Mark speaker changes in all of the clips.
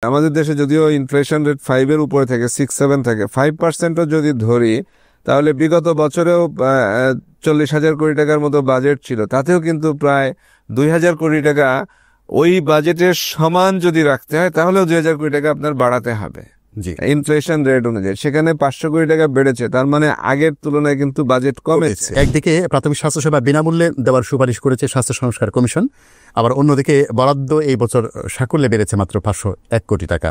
Speaker 1: আমাদের দেশে যদিও ইনফ্লেশন রেট 5-এর উপরে থাকে, 6-7 থাকে, 5%ও যদি ধরি তাহলে বিগত বছরেও 40,000 কোটি টাকার মতো বাজেট ছিল, তাতেও কিন্তু প্রায় 2,000 কোটি টাকা ওই বাজেটের সমান যদি রাখতে হয় তাহলেও 2,000 কোটি টাকা আপনার বাড়াতে হবে ইনফ্লেশন রেট অনুযায়ী। সেখানে 500 কোটি টাকা বেড়েছে, তার মানে আগের তুলনায় কিন্তু বাজেট কমেছে।
Speaker 2: একদিকে প্রাথমিক স্বাস্থ্যসেবা বিনামূল্যে দেওয়ার সুপারিশ করেছে স্বাস্থ্য সংস্কার কমিশন, আবার অন্যদিকে বরাদ্দ এই বছর সাকুল্যে বেড়েছে মাত্র 501 কোটি টাকা।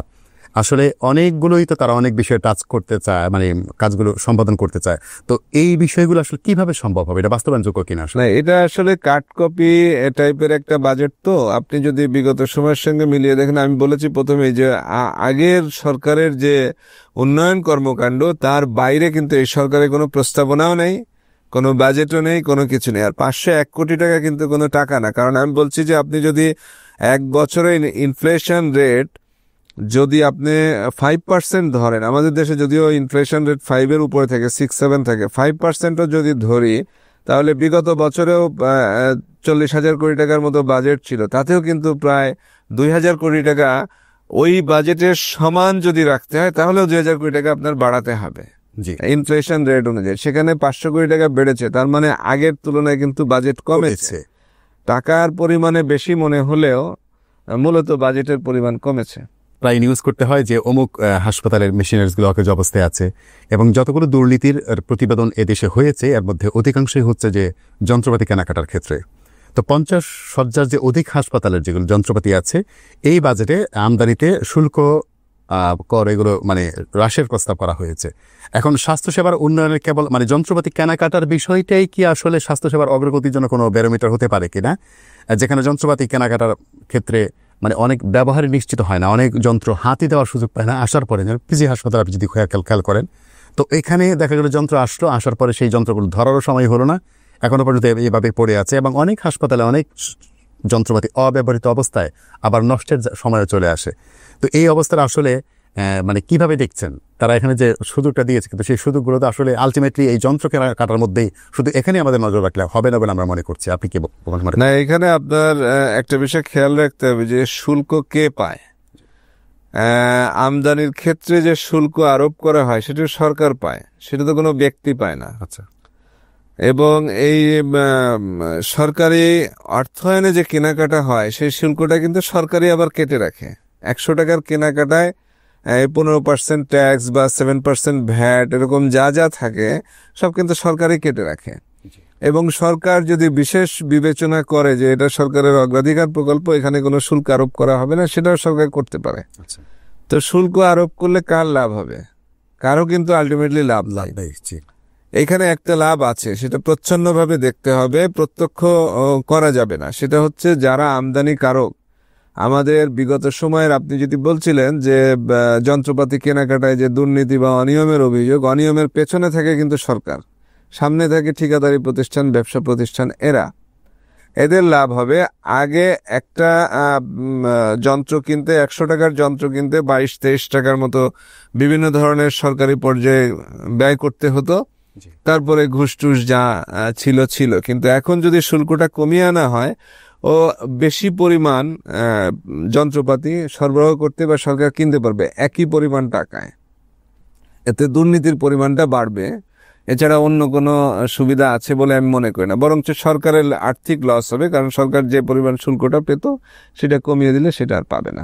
Speaker 2: আসলে অনেকগুলোই তো তারা অনেক বিষয়ে টাচ করতে চায়, মানে কাজগুলো সম্পাদন করতে চায়। তো এই বিষয়গুলো আসলে কিভাবে সম্ভব হবে, এটা বাস্তবায়নযোগ্য কিনা?
Speaker 1: না, এটা আসলে কাট কপি টাইপের একটা বাজেট। তো আপনি যদি বিগত সময়ের সঙ্গে মিলিয়ে দেখেন, আমি বলেছি প্রথমেই যে আগের সরকারের যে উন্নয়ন কর্মকাণ্ড তার বাইরে কিন্তু এই সরকারের কোনো প্রস্তাবনাও নেই, কোনো বাজেটও নেই, কোনো কিছু নেই। আর 501 কোটি টাকা কিন্তু কোনো টাকা না, কারণ আমি বলছি যে আপনি যদি এক বছরে ইনফ্লেশন রেট যদি আপনি 5% ধরেন, আমাদের দেশে যদিও ইনফ্লেশন রেট 5-এর উপরে থাকে, 6-7 থাকে, 5%ও যদি ধরি তাহলে বিগত বছরেও 40,000 কোটি টাকার মতো বাজেট ছিল, তাতেও কিন্তু প্রায় 2,000 কোটি টাকা ওই বাজেটের সমান যদি রাখতে হয় তাহলেও 2,000 কোটি টাকা আপনার বাড়াতে হবে ইনফ্লেশন রেট অনুযায়ী। সেখানে 500 কোটি টাকা বেড়েছে, তার মানে আগের তুলনায় কিন্তু বাজেট কমেছে। টাকার পরিমাণে বেশি মনে হলেও মূলত বাজেটের পরিমাণ কমেছে।
Speaker 2: প্রায় নিউজ করতে হয় যে অমুক হাসপাতালের মেশিনারিজগুলো অকেজ অবস্থায় আছে, এবং যতগুলো দুর্নীতির প্রতিবেদন এদেশে হয়েছে এর মধ্যে অধিকাংশই হচ্ছে যে যন্ত্রপাতি কেনাকাটার ক্ষেত্রে। তো 50 শয্যার যে অধিক হাসপাতালের যেগুলো যন্ত্রপাতি আছে, এই বাজেটে আমদানিতে শুল্ক কর এগুলো মানে হ্রাসের প্রস্তাব করা হয়েছে। এখন স্বাস্থ্যসেবার উন্নয়নের কেবল মানে যন্ত্রপাতি কেনাকাটার বিষয়টাই কি আসলে স্বাস্থ্যসেবার অগ্রগতির জন্য কোনো ব্যারোমিটার হতে পারে কিনা, যেখানে যন্ত্রপাতি কেনাকাটার ক্ষেত্রে মানে অনেক ব্যবহারে নিশ্চিত হয় না, অনেক যন্ত্র হাতি দেওয়ার সুযোগ পায় না আসার পরে। পিজি হাসপাতাল আপনি যদি খেয়াল করেন, তো এখানে দেখা গেল যন্ত্র আসলো, আসার পরে সেই যন্ত্রগুলো ধরারও সময় হলো না, এখনো পর্যন্ত এইভাবে পড়ে আছে, এবং অনেক হাসপাতালে অনেক যন্ত্রপাতি অব্যবহৃত অবস্থায় আবার নষ্টের সময়ও চলে আসে। তো এই অবস্থার আসলে মানে কিভাবে দেখছেন? তারা এখানে যে সুযোগটা দিয়েছে, কিন্তু সেই সুযোগগুলো তো আসলে আলটিমেটলি এই যন্ত্র কেনাকাটার মধ্যেই শুধু এখানে আমাদের নজর রাখলে হবে না বলে আমরা মনে করছি। আপনি কি বলেন?
Speaker 1: না, এখানে আপনার একটা বিষয় খেয়াল রাখতে হবে যে শুল্ক কে পায়। আমদানির ক্ষেত্রে যে শুল্ক আরোপ করা হয় সেটা সরকার পায়, সেটা তো কোনো ব্যক্তি পায় না।
Speaker 2: আচ্ছা। এবং
Speaker 1: এই সরকারি অর্থায়নে যে কেনাকাটা হয় সেই শুল্কটা কিন্তু সরকারই আবার কেটে রাখে। 100 টাকার কেনাকাটায় 15% ট্যাক্স বা 7% ভ্যাট এরকম যা যা থাকে সব কিন্তু সরকারই কেটে রাখে। এবং সরকার যদি বিশেষ বিবেচনা করে যে এটা সরকারের অগ্রাধিকার প্রকল্প, এখানে কোনো শুল্ক আরোপ করা হবে না, সেটাও সরকার করতে পারে। তো শুল্ক আরোপ করলে কার লাভ হবে? কারো কিন্তু আলটিমেটলি লাভ নাই। এখানে একটা লাভ আছে, সেটা প্রচ্ছন্নভাবে দেখতে হবে, প্রত্যক্ষ করা যাবে না। সেটা হচ্ছে যারা আমদানিকারক, আমাদের বিগত সময়ের আপনি যদি বলছিলেন যে যন্ত্রপাতি কেনাকাটায় যে দুর্নীতি বা অনিয়মের অভিযোগ, অনিয়মের পেছনে থাকে কিন্তু সরকার, সামনে থাকে ঠিকাদারি প্রতিষ্ঠান, ব্যবসা প্রতিষ্ঠান, এদের লাভ হবে। আগে একটা যন্ত্র কিনতে 100 টাকার যন্ত্র কিনতে 22-23 টাকার মতো বিভিন্ন ধরনের সরকারি পর্যায়ে ব্যয় করতে হতো, তারপরে ঘুষ টুস যা ছিল। কিন্তু এখন যদি শুল্কটা কমিয়ে আনা হয় ও বেশি পরিমাণ যন্ত্রপাতি সরবরাহ করতে বা সরকার কিনতে পারবে একই পরিমাণ টাকায়, এতে দুর্নীতির পরিমাণটা বাড়বে। এছাড়া অন্য কোনো সুবিধা আছে বলে আমি মনে করি না, বরঞ্চ সরকারের আর্থিক লস হবে, কারণ সরকার যে পরিমাণ শুল্কটা পেত সেটা কমিয়ে দিলে সেটা আর পাবে না।